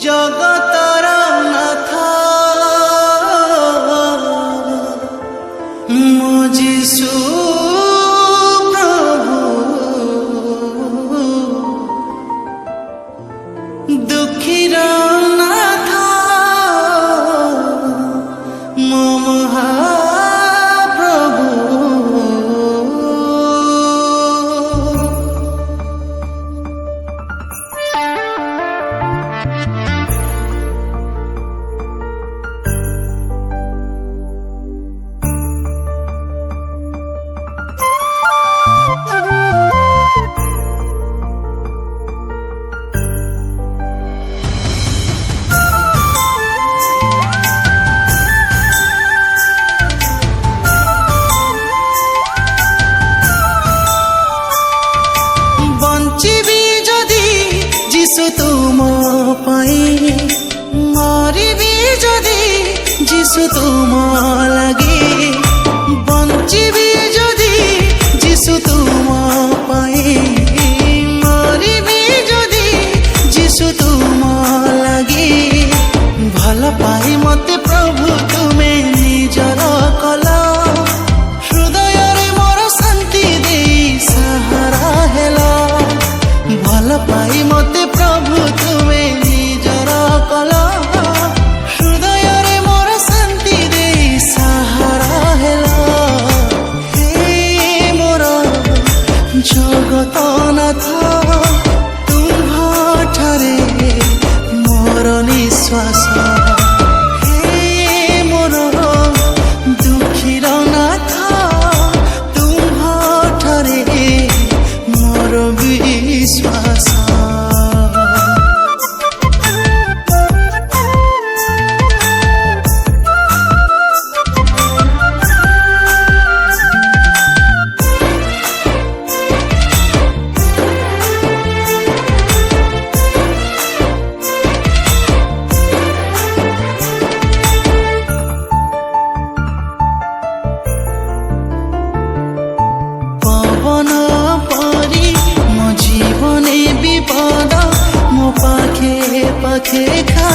জগতর নাথ মো যিশু প্রভু, দুঃখীর নাথ মো মহাপ্রভু। বঞ্চিবি যদি যিশু তুম পাই, মরিবি যদি যিশু তুম লাগি। বঞ্চিবি যদি যিশু তুম পাই, মরিবি যদি যিশু তুম লাগি। ভাল পাই মতে প্রভু তুমে নিজর কল, হৃদୟରେ মোর শান্তি দেই সাহারা হেল। ভাল পাই মতে প্রভু তুমে নিজর কল, হৃদୟରେ মোর শান্তি দেই সাহারা হেল। হে মোর জগতনাথ, তুম্ভଠାରେ মোর নিশ্বাস। হে মোর দুঃখীর নাথ, তুম্ভଠାରେ মোর বিশ্বাস। পবন পরি মো জীবনে বিপদ, মো পাখে পাখে খা